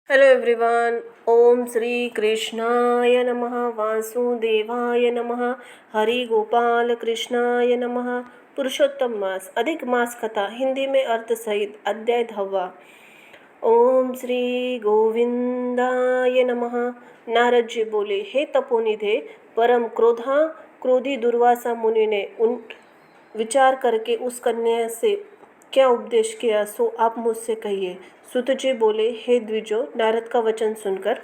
Hello everyone. ओम श्री कृष्णाय नमः, वासुदेवाय नमः, हरि गोपाल कृष्णाय नमः। पुरुषोत्तम मास अधिक मास कथा हिंदी में अर्थ सहित अध्याय 10। ओम श्री गोविंदाय नमः। नारद जी बोले, हे तपोनिधे, परम क्रोधी दुर्वासा मुनि ने उन विचार करके उस कन्या से क्या उपदेश किया, सो आप मुझसे कहिए। सूत जी बोले, हे द्विजो, नारद का वचन सुनकर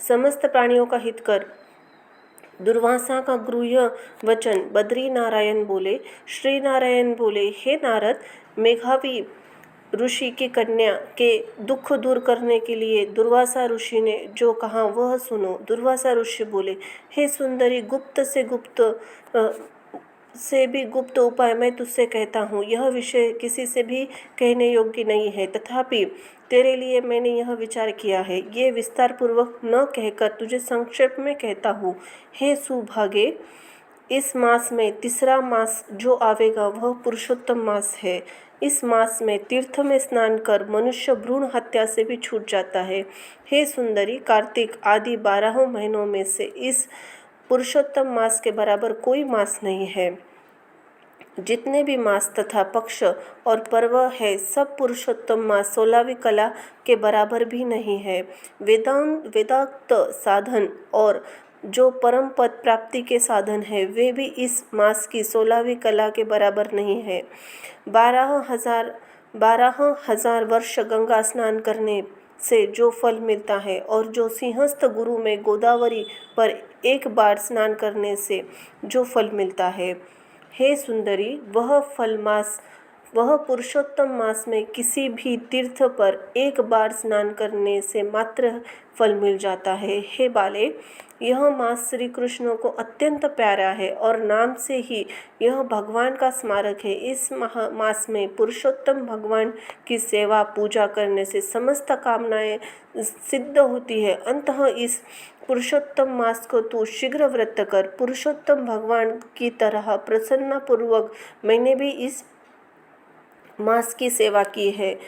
समस्त प्राणियों का हित कर दुर्वासा का गृह्य वचन बद्री नारायण बोले। श्री नारायण बोले, हे नारद, मेघावी ऋषि की कन्या के दुख दूर करने के लिए दुर्वासा ऋषि ने जो कहा वह सुनो। दुर्वासा ऋषि बोले, हे सुंदरी, से भी गुप्त उपाय मैं तुझसे कहता हूँ। यह विषय किसी से भी कहने योग्य नहीं है, तथापि तेरे लिए मैंने यह विचार किया है। ये विस्तार पूर्वक न कहकर तुझे संक्षेप में कहता हूँ। हे सुभागे, इस मास में तीसरा मास जो आवेगा वह पुरुषोत्तम मास है। इस मास में तीर्थ में स्नान कर मनुष्य भ्रूण हत्या से भी छूट जाता है। हे सुंदरी, कार्तिक आदि 12 महीनों में से इस पुरुषोत्तम मास के बराबर कोई मास नहीं है। जितने भी मास तथा पक्ष और पर्व है, सब पुरुषोत्तम मास 16वीं कला के बराबर भी नहीं है। वेदांत साधन और जो परम पद प्राप्ति के साधन है, वे भी इस मास की 16वीं कला के बराबर नहीं है। 12,000 वर्ष गंगा स्नान करने से जो फल मिलता है, और जो सिंहस्थ गुरु में गोदावरी पर एक बार स्नान करने से जो फल मिलता है। हे सुंदरी, वह पुरुषोत्तम मास में किसी भी तीर्थ पर एक बार स्नान करने से मात्र फल मिल जाता है। हे बाले, यह मास श्री कृष्ण को अत्यंत प्यारा है और नाम से ही यह भगवान का स्मारक है। इस मास में पुरुषोत्तम भगवान की सेवा पूजा करने से समस्त कामनाएं सिद्ध होती है। अंततः इस पुरुषोत्तम मास को तू शीघ्र व्रत कर। पुरुषोत्तम भगवान की तरह प्रसन्नपूर्वक मैंने भी इस मास की सेवा की है।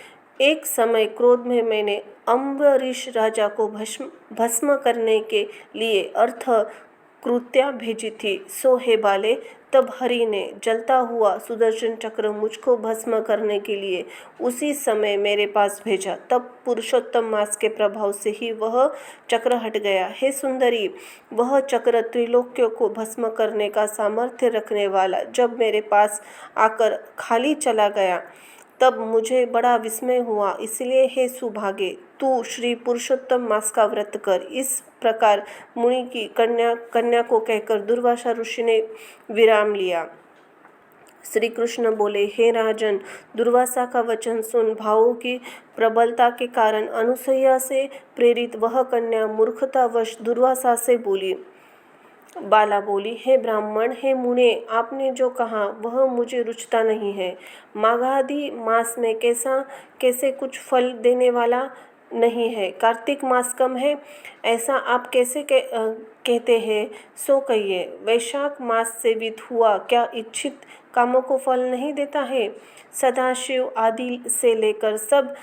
एक समय क्रोध में मैंने अम्बरीश राजा को भस्म करने के लिए अर्थ कृत्या भेजी थी। सो हे बाले, तब हरि ने जलता हुआ सुदर्शन चक्र मुझको भस्म करने के लिए उसी समय मेरे पास भेजा। तब पुरुषोत्तम मास के प्रभाव से ही वह चक्र हट गया। हे सुंदरी, वह चक्र त्रिलोक्यों को भस्म करने का सामर्थ्य रखने वाला जब मेरे पास आकर खाली चला गया, तब मुझे बड़ा विस्मय हुआ। इसलिए हे सुभागे, तू श्री पुरुषोत्तम मास का व्रत कर। इस प्रकार मुनि की कन्या को कहकर दुर्वासा ऋषि ने विराम लिया। श्री कृष्ण बोले, हे राजन, दुर्वासा का वचन सुन। भावों की प्रबलता के कारण अनुसैया से प्रेरित वह कन्या मूर्खतावश दुर्वासा से बोली। बाला बोली, हे ब्राह्मण, हे मुने, आपने जो कहा वह मुझे रुचता नहीं है। माघादि मास में कैसे कुछ फल देने वाला नहीं है। कार्तिक मास कम है, ऐसा आप कैसे कहते हैं, सो कहिए। वैशाख मास से वित हुआ क्या इच्छित कामों को फल नहीं देता है। सदाशिव आदि से लेकर सब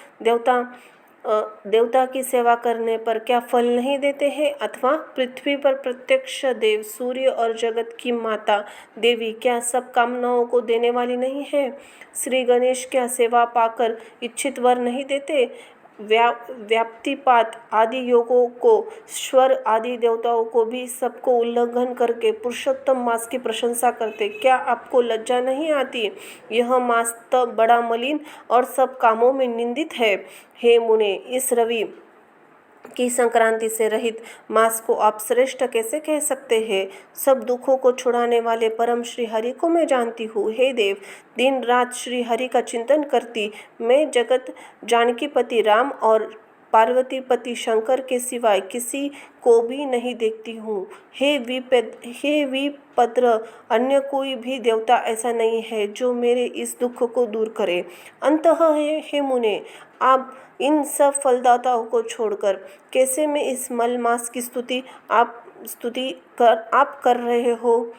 देवता की सेवा करने पर क्या फल नहीं देते हैं। अथवा पृथ्वी पर प्रत्यक्ष देव, सूर्य और जगत की माता देवी क्या सब कामनाओं को देने वाली नहीं है। श्री गणेश क्या सेवा पाकर इच्छित वर नहीं देते। व्याप्तिपात आदि योगों को, स्वर आदि देवताओं को भी सबको उल्लंघन करके पुरुषोत्तम मास की प्रशंसा करते। क्या आपको लज्जा नहीं आती। यह मास तो बड़ा मलिन और सब कामों में निंदित है। हे मुने, इस रवि की संक्रांति से रहित मास को आप श्रेष्ठ कैसे कह सकते हैं। सब दुखों को छुड़ाने वाले परम श्री हरि को मैं जानती हूँ। हे देव, दिन रात श्री हरि का चिंतन करती मैं जगत जानकीपति राम और पार्वतीपति शंकर के सिवाय किसी को भी नहीं देखती हूँ। हे विपत्र, अन्य कोई भी देवता ऐसा नहीं है जो मेरे इस दुख को दूर करे। अंततः हे मुने, आप इन सब फलदाताओं को छोड़कर कैसे मैं इस मल मास की स्तुति आप कर रहे हो।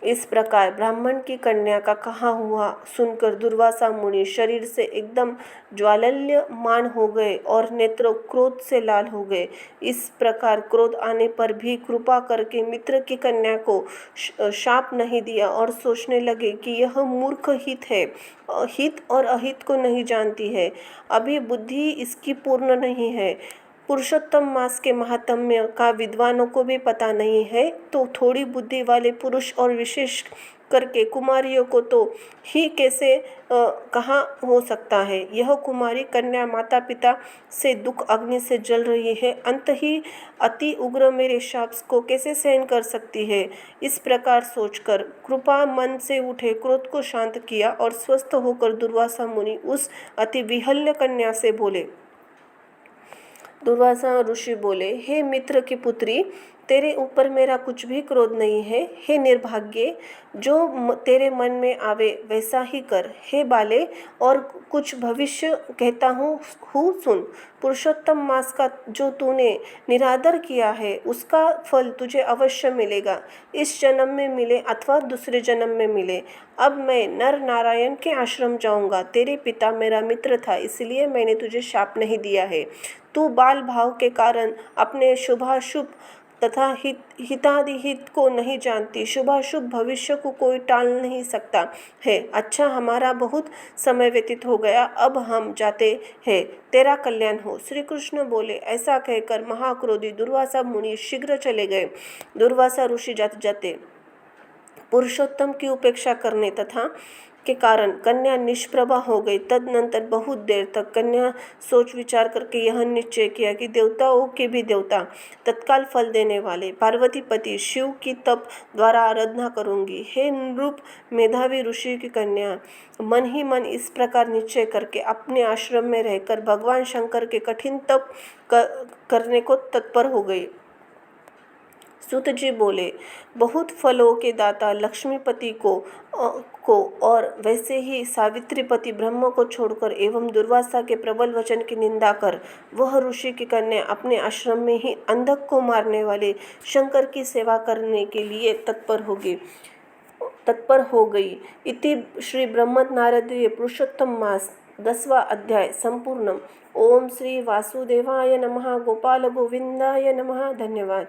इस प्रकार ब्राह्मण की कन्या का कहा हुआ सुनकर दुर्वासा मुनि शरीर से एकदम ज्वालल्यमान हो गए और नेत्र क्रोध से लाल हो गए। इस प्रकार क्रोध आने पर भी कृपा करके मित्र की कन्या को शाप नहीं दिया और सोचने लगे कि यह मूर्ख हित है, हित और अहित को नहीं जानती है, अभी बुद्धि इसकी पूर्ण नहीं है, पुरुषोत्तम मास के महात्म्य का विद्वानों को भी पता नहीं है, तो थोड़ी बुद्धि वाले पुरुष और विशेष करके कुमारियों को तो ही कैसे कहाँ हो सकता है। यह कुमारी कन्या माता पिता से दुख अग्नि से जल रही है, अंत ही अति उग्र मेरे शाप को कैसे सहन कर सकती है। इस प्रकार सोचकर कृपा मन से उठे क्रोध को शांत किया और स्वस्थ होकर दुर्वासा मुनि उस अति विहल्य कन्या से बोले। दुर्वासा ऋषि बोले, हे मित्र की पुत्री, तेरे ऊपर मेरा कुछ भी क्रोध नहीं है। हे निर्भाग्ये, जो तेरे मन में आवे वैसा ही कर। हे बाले, और कुछ भविष्य कहता हूँ सुन। पुरुषोत्तम मास का जो तूने निरादर किया है उसका फल तुझे अवश्य मिलेगा, इस जन्म में मिले अथवा दूसरे जन्म में मिले। अब मैं नर नारायण के आश्रम जाऊंगा। तेरे पिता मेरा मित्र था, इसलिए मैंने तुझे शाप नहीं दिया है। तू बाल भाव के कारण अपने शुभाशुभ तथा हितादिहित को नहीं जानती। शुभाशुभ भविष्य को कोई टाल नहीं सकता है। अच्छा, हमारा बहुत समय व्यतीत हो गया, अब हम जाते हैं, तेरा कल्याण हो। श्री कृष्ण बोले। ऐसा कहकर महाक्रोधी दुर्वासा मुनि शीघ्र चले गए। दुर्वासा ऋषि जाते जाते पुरुषोत्तम की उपेक्षा करने तथा के कारण कन्या निष्प्रभा हो गई। तदनंतर बहुत देर तक कन्या सोच विचार करके यह निश्चय किया कि देवताओं के भी देवता, तत्काल फल देने वाले पार्वती पति शिव की तप द्वारा आराधना करूंगी। हे नृप मेधावी ऋषि की कन्या, मन ही मन इस प्रकार निश्चय करके अपने आश्रम में रहकर भगवान शंकर के कठिन तप करने को तत्पर हो गई। सूत जी बोले, बहुत फलों के दाता लक्ष्मीपति को और वैसे ही सावित्रीपति ब्रह्म को छोड़कर एवं दुर्वासा के प्रबल वचन की निंदा कर वह ऋषि की कन्या अपने आश्रम में ही अंधक को मारने वाले शंकर की सेवा करने के लिए तत्पर हो गई। इति श्री ब्रह्मनारदीय पुरुषोत्तम मास 10वां अध्याय संपूर्णम। ओम श्री वासुदेवाय नमः। गोपाल गोविंदाय नमः। धन्यवाद।